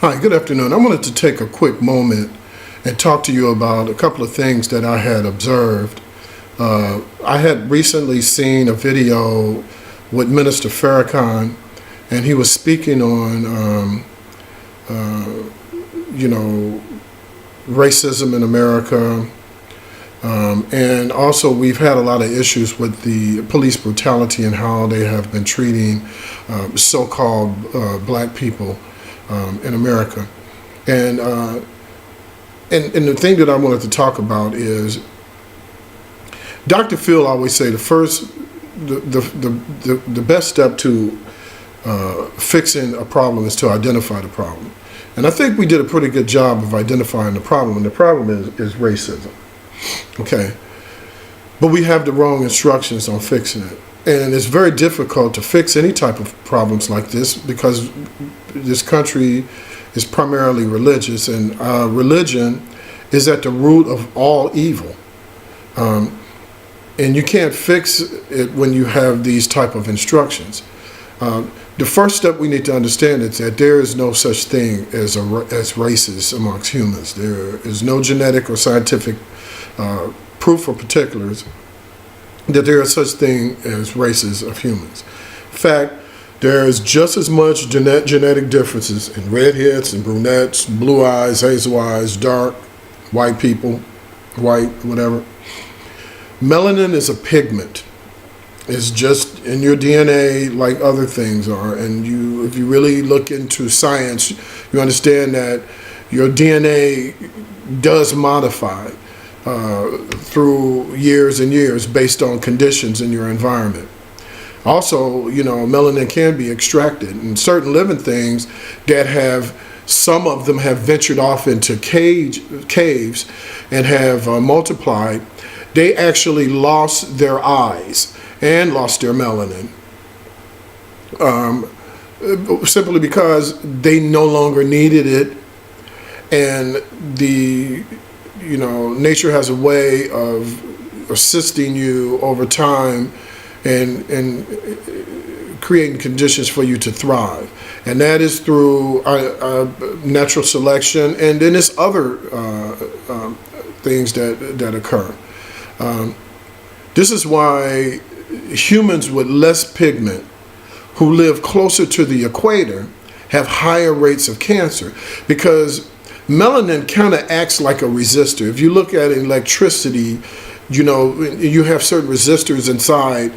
Hi, good afternoon. I wanted to take a quick moment and talk to you about a couple of things that I had observed. I had recently seen a video with Minister Farrakhan, and he was speaking on, racism in America. And also we've had a lot of issues with the police brutality and how they have been treating so-called black people in America. And the thing that I wanted to talk about is Dr. Phil always say the best step to fixing a problem is to identify the problem. And I think we did a pretty good job of identifying the problem, and the problem is racism. Okay, but we have the wrong instructions on fixing it. And it's very difficult to fix any type of problems like this because this country is primarily religious, and religion is at the root of all evil. And you can't fix it when you have these type of instructions. The first step we need to understand is that there is no such thing as races amongst humans. There is no genetic or scientific proof or particulars that there is such thing as races of humans. In fact, there is just as much genetic differences in redheads and brunettes, blue eyes, hazel eyes, dark, white people, white, whatever. Melanin is a pigment. It's just in your DNA like other things are. And if you really look into science, you understand that your DNA does modify through years and years based on conditions in your environment. Also, melanin can be extracted, and certain living things that some of them have ventured off into caves and have multiplied. They actually lost their eyes and lost their melanin simply because they no longer needed it, and nature has a way of assisting you over time and creating conditions for you to thrive. And that is through natural selection, and then there's other things that occur. This is why humans with less pigment who live closer to the equator have higher rates of cancer, because melanin kind of acts like a resistor. If you look at electricity, you have certain resistors inside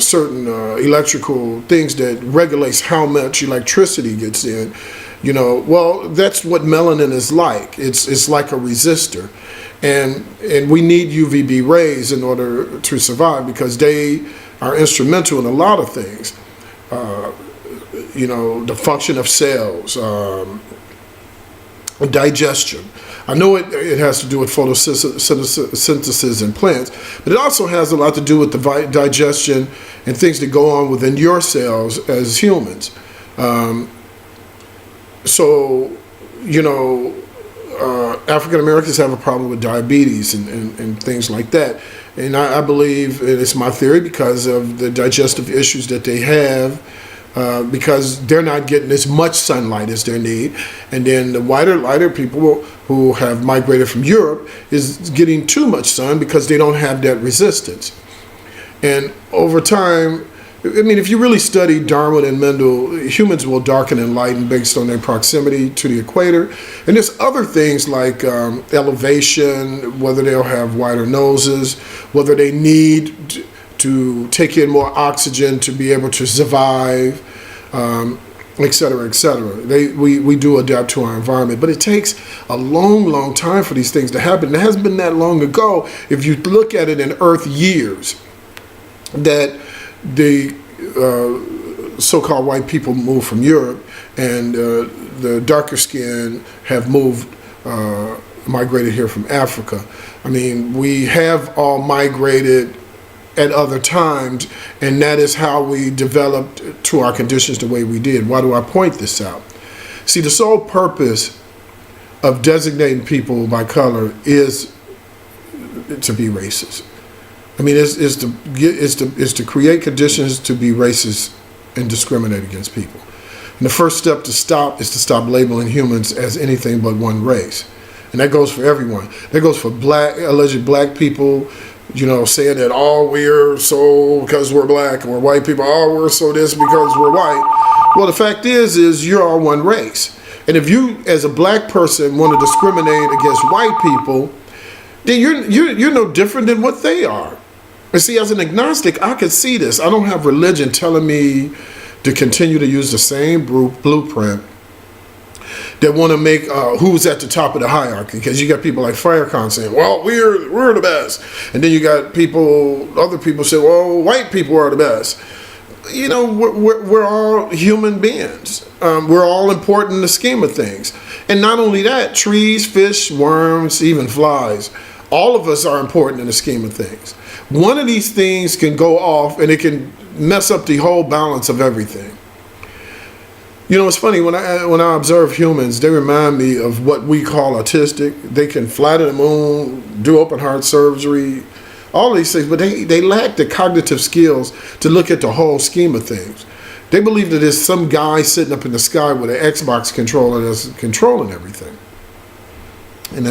certain electrical things that regulates how much electricity gets in. Well, that's what melanin is like. It's like a resistor. And we need UVB rays in order to survive, because they are instrumental in a lot of things. The function of cells, digestion. I know it has to do with photosynthesis in plants, but it also has a lot to do with the digestion and things that go on within your cells as humans. African Americans have a problem with diabetes and things like that. And I believe, and it's my theory, because of the digestive issues that they have, because they're not getting as much sunlight as they need. And then the lighter people who have migrated from Europe is getting too much sun because they don't have that resistance. And over time, if you really study Darwin and Mendel, humans will darken and lighten based on their proximity to the equator. And there's other things like elevation, whether they'll have wider noses, whether they need to take in more oxygen to be able to survive, et cetera, et cetera. We do adapt to our environment, but it takes a long, long time for these things to happen. It hasn't been that long ago, if you look at it in Earth years, that the so-called white people moved from Europe, and the darker skin have migrated here from Africa. We have all migrated at other times, and that is how we developed to our conditions the way we did. Why do I point this out? See, the sole purpose of designating people by color is to be racist. is to create conditions to be racist and discriminate against people. And the first step to stop is to stop labeling humans as anything but one race. And that goes for everyone. That goes for alleged black people, saying that, oh, we're so because we're black, or white people, oh, we're so this because we're white. Well, the fact is you're all one race. And if you, as a black person, want to discriminate against white people, then you're no different than what they are. And see, as an agnostic, I could see this. I don't have religion telling me to continue to use the same blueprint that want to make who's at the top of the hierarchy. Because you got people like Farrakhan saying, well, we're the best. And then you got other people say, well, white people are the best. We're all human beings. We're all important in the scheme of things. And not only that, trees, fish, worms, even flies, all of us are important in the scheme of things. One of these things can go off and it can mess up the whole balance of everything. It's funny, when I observe humans, they remind me of what we call autistic. They can fly to the moon, do open heart surgery, all these things, but they lack the cognitive skills to look at the whole scheme of things. They believe that there's some guy sitting up in the sky with an Xbox controller that's controlling everything. And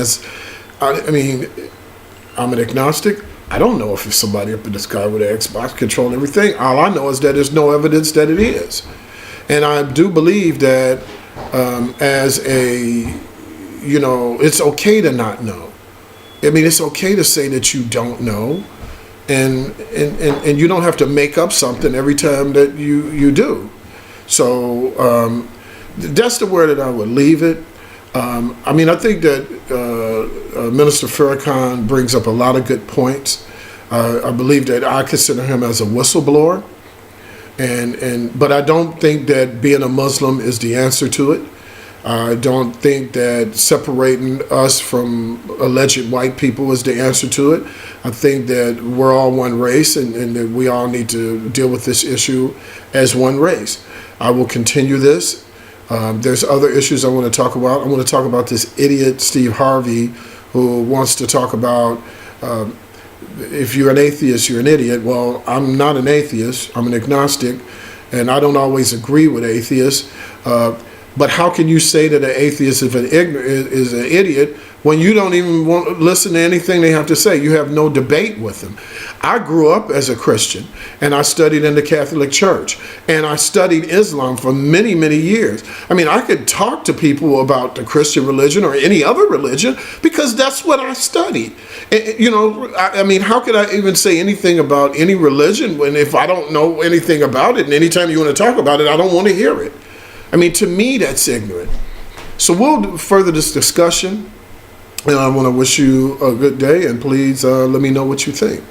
I'm an agnostic. I don't know if there's somebody up in the sky with an Xbox controlling everything. All I know is that there's no evidence that it is. And I do believe that it's okay to not know. It's okay to say that you don't know, and you don't have to make up something every time that you do. So that's the word that I would leave it. I think that Minister Farrakhan brings up a lot of good points. I believe that I consider him as a whistleblower. But I don't think that being a Muslim is the answer to it. I don't think that separating us from alleged white people is the answer to it. I think that we're all one race and that we all need to deal with this issue as one race. I will continue this. There's other issues I want to talk about. I want to talk about this idiot Steve Harvey who wants to talk about if you're an atheist, you're an idiot. Well, I'm not an atheist. I'm an agnostic, and I don't always agree with atheists. But how can you say that an atheist is an idiot when you don't even want to listen to anything they have to say? You have no debate with them. I grew up as a Christian, and I studied in the Catholic Church, and I studied Islam for many, many years. I could talk to people about the Christian religion or any other religion because that's what I studied. How could I even say anything about any religion if I don't know anything about it? And anytime you want to talk about it, I don't want to hear it. To me, that's ignorant. So we'll further this discussion, and I want to wish you a good day, and please let me know what you think.